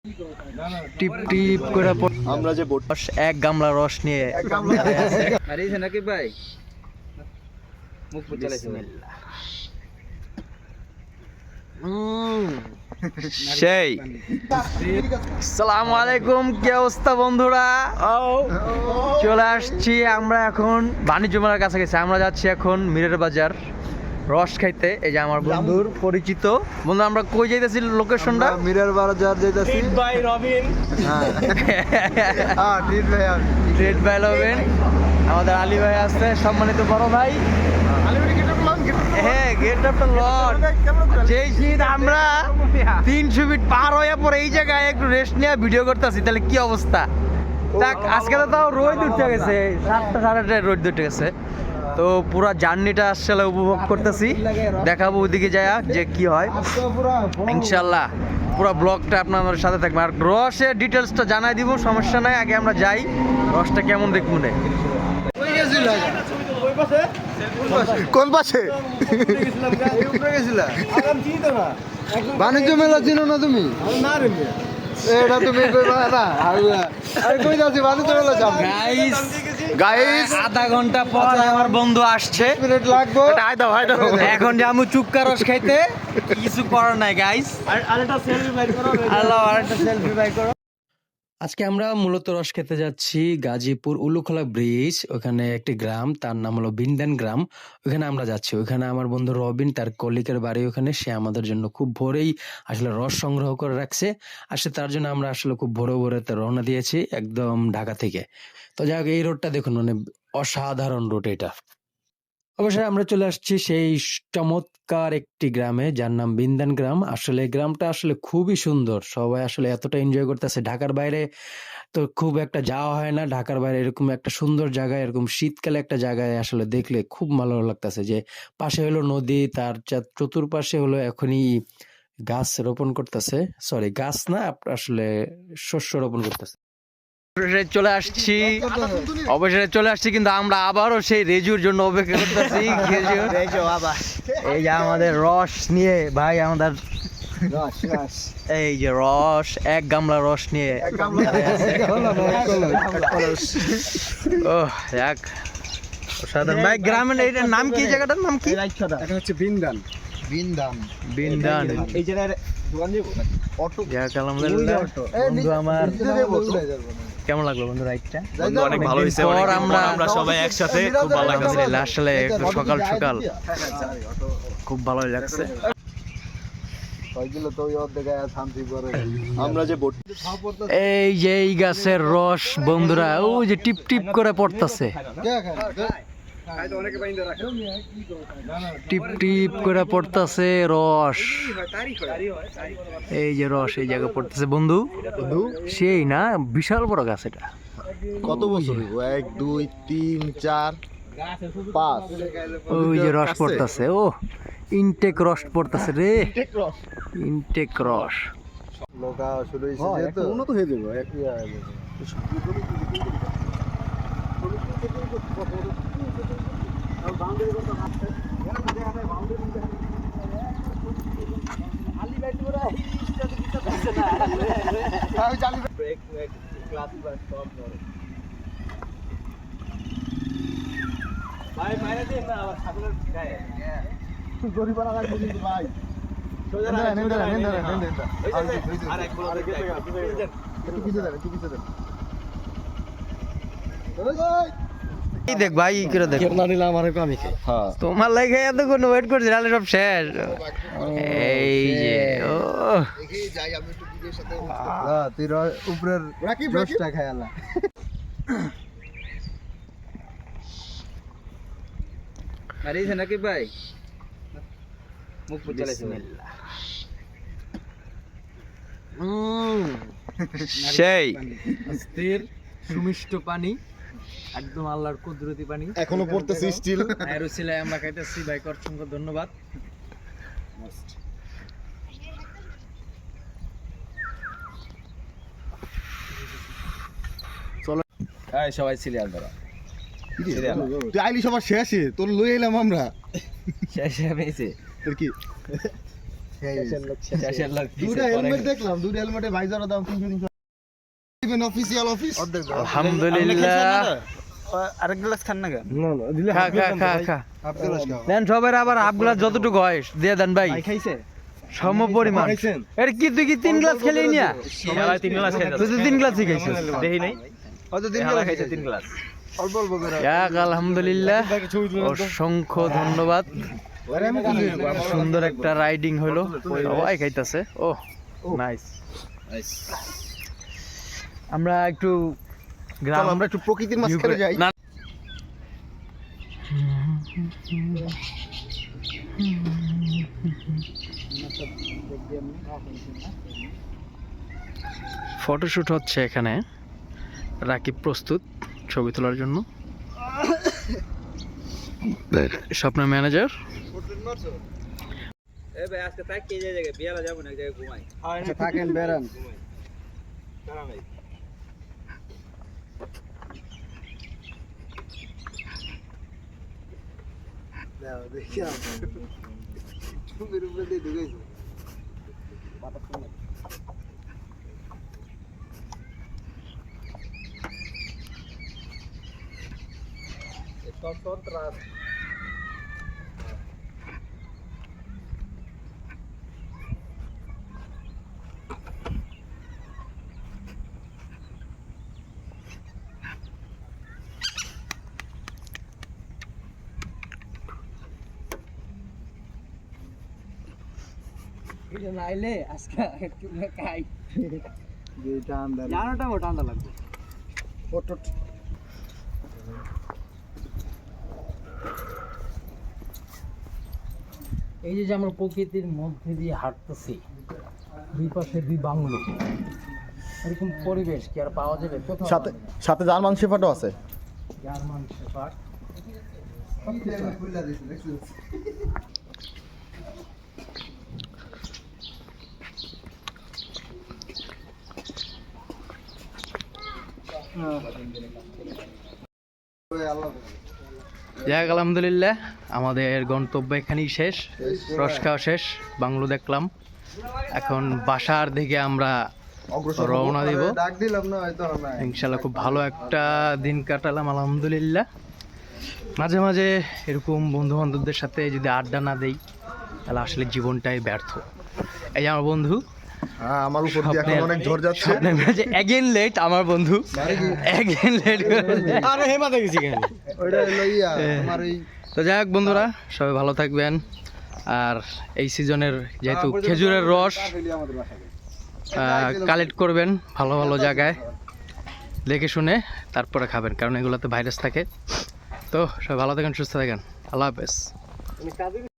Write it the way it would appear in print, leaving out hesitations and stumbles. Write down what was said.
টিপ টিপ করে আমরা যে এক গামলা রস নিয়ে নাকি ভাই মুখ চালাইছে সেই আসসালামু আলাইকুম, কি অবস্থা বন্ধুরা? চলে আসছি আমরা এখন বাণিজ্য মেলার কাছাকাছি। আমরা যাচ্ছি এখন মিরের বাজার রস খাইতে। এই যে আমার বন্ধুর পরিচিত বন্ধু। আমরা কই যাইতেছি? লোকেশনটা মিরার বাজার যাইতাছি। ভাই রবিন ট্রেড ভাই রবিন, আমাদের আলী ভাই আছে, সম্মানিত বড় ভাই। হ্যাঁ, গেট আপটা লট। যেই শীত আমরা 300 ফিট পার হয়ে পরে এই জায়গায় একটু রেস্ট নিয়ে ভিডিও করতেছি, তাহলে কি অবস্থা? তাক আজকে তো তাও রোদ উঠে গেছে, 7টা 8:30 রোদ উঠে গেছে। তো পুরো জার্নিটা আসলে উপভোগ করতেছি, দেখাবো ওইদিকে যায় যে কি হয় ইনশাল্লাহ। পুরো ব্লগটা আপনাদের সাথে থাকবে, আর রসের ডিটেলসটা জানাই দিব, সমস্যা নাই। আগে আমরা যাই, রসটা কেমন দেখবো না। কোন পাশে বাণিজ্য মেলা চিনো না তুমি? এটা তুমি গাইস আধা ঘন্টা পর আমার বন্ধু আসছে, মিনিট লাগবে। এখন যে আমি চুক্কা রস খাইতে, কিছু করার নাই গাইস। আরেকটা সেলফি বাই করো। আজকে আমরা মূলত রস খেতে যাচ্ছি গাজীপুর উলুখলা ব্রিজ, ওখানে একটি গ্রাম, তার নাম হলো বিন্দান গ্রাম। ওখানে আমরা যাচ্ছি। ওখানে আমার বন্ধু রবিন, তার কলিকের বাড়ি ওখানে। সে আমাদের জন্য খুব ভোরেই আসলে রস সংগ্রহ করে রাখছে। আসলে তার জন্য আমরা আসলে খুব ভোরে ভোরে রওনা দিয়েছি একদম ঢাকা থেকে। তো যাই হোক, এই রোডটা দেখুন, মানে অসাধারণ রোড এটা। অবশ্যই আমরা চলে আসছি সেই চমৎকার একটি গ্রামে, যার নাম বিন্দান গ্রাম। আসলে গ্রামটা আসলে খুবই সুন্দর, সবাই আসলে এতটা এনজয় করতেছে। ঢাকার বাইরে তো খুব একটা যাওয়া হয় না, ঢাকার বাইরে এরকম একটা সুন্দর জায়গায়, এরকম শীতকালে একটা জায়গায় আসলে দেখলে খুব ভালো লাগতেছে। যে পাশে হলো নদী, তার চতুর্পাশে হলো এখনই গাছ রোপণ করতেছে, সরি গাছ না, আসলে শস্য রোপণ করতেছে। চলে আসছি, অবশ্যই চলে আসছি, কিন্তু আমরা আবারও সেই রেজুর জন্য অপেক্ষা করতেছি। এই যে আমাদের রস নিয়ে ভাই, আমাদের এই যে রস, এক গামলা রস নিয়ে। ও যাক, সাধারণ ভাই। গ্রামের এইটার নাম কি? জায়গাটার নাম কি? এটা হচ্ছে বিন্দান। বিন্দান। এই জায়গায় অটো বন্ধু আমার কেমন লাগলো বন্ধু রাইডটা? অনেক ভালো হয়েছে। আমরা সবাই একসাথে খুব ভালো লাগছে। আসলে একটু সকাল সকাল খুব ভালোই লাগছে। আমরা যে এই যে এই গাছের রস বন্ধুরা, ওই যে টিপ টিপ করে পড়তেছে, টিপ টিপ করে পড়তেছে রস। এই যে রস এই জায়গায় পড়তেছে বন্ধু, সেই না বিশাল বড় গাছ এটা। কত বছর? 1 2 3 4 5। ওই যে রস পড়তেছে, ও ইনটেক রস পড়তেছে রে, ইনটেক রস। লোকা শুরু হইছে তো উন্নত হয়ে যাবে দেখ ভাই করে দেখ, তোমার লাগে এতক্ষণ ওয়েট করছি, নাহলে সব শেষ। এই যে ও তুই উপরের রসটা খায়ালা। নাকি ভাই মুখ চালাইছে সেই স্থির সুমিষ্ট পানি, একদম আল্লাহর কুদরতি পানি এখনো পড়তেছি স্টিল। রুচিলায় আমরা খাইতেছি ভাই, অসংখ্য ধন্যবাদ। চলো সবাই সিরিয়াল ধরা। তুই আইলি সবার শেষে, তোর লই এলাম আমরা শেষে পেয়েছে তোর কি দুইটা হেলমেট দেখলাম, দুইটা হেলমেটে ভাইজারের দাম 300 অফিসিয়াল অফিস আলহামদুলিল্লাহ। আরেক গ্লাস খান না কেন? খা খা খা খা দেন সবার, আবার হাফ গ্লাস যতটুকু হয় দিয়ে দেন ভাই, খাইছে সম পরিমাণ। এর কি তুই কি 3 গ্লাস খেলেই নিয়া? সবাই 3 গ্লাস খাইছে। তুই তো 3 গ্লাসই খাইছিস। দেখি নাই, হয়তো 3 গ্লাস খাইছে 3 গ্লাস। অল্প অল্প করে যাক আলহামদুলিল্লাহ, অসংখ্য ধন্যবাদ। সুন্দর একটা রাইডিং হলো, সবাই খাইতেছে। ও নাইস। আমরা একটু গ্রাম, আমরা একটু প্রকৃতির মাঝখানে যাই। না, ফটোশুট হচ্ছে এখানে, রাকিব প্রস্তুত ছবি তোলার জন্য। স্বপ্নের ম্যানেজার থাকেন বেরান নাইলে আজকে একটু খাই, ঠান্ডা জানাটা ঠান্ডা লাগবে। ফটো এই যে আমরা প্রকৃতির মধ্যে দিয়ে হাঁটতেছি, দুই পাশে দুই বাংলো, এরকম পরিবেশ কি আর পাওয়া যাবে কোথাও? সাথে সাথে জার্মান শেফার্ডও আছে। German shepherd. যাক আলহামদুলিল্লাহ, আমাদের গন্তব্য এখানেই শেষ, রস খাওয়া শেষ, বাংলো দেখলাম। এখন বাসার দিকে আমরা রওনা দিব। ডাক দিলাম না হয়তো না। ইনশাল্লাহ খুব ভালো একটা দিন কাটালাম আলহামদুলিল্লাহ। মাঝে মাঝে এরকম বন্ধু বান্ধবদের সাথে যদি আড্ডা না দেই তাহলে আসলে জীবনটাই ব্যর্থ। এই যে আমার বন্ধু, হ্যাঁ, আমার উপর দিয়ে এখন অনেক ঝড় যাচ্ছে। স্বপ্নের মাঝে এগেইন লেট, আমার বন্ধু এগেইন লেট। আরে হে মাথা গেছি কেন? ওইটা লইয়া আমার এই তো যাই হোক বন্ধুরা, সবাই ভালো থাকবেন। আর এই সিজনের যেহেতু খেজুরের রস কালেক্ট করবেন ভালো ভালো জায়গায় দেখে শুনে, তারপরে খাবেন, কারণ এগুলোতে ভাইরাস থাকে। তো সবাই ভালো থাকেন, সুস্থ থাকেন, আল্লাহ হাফেজ।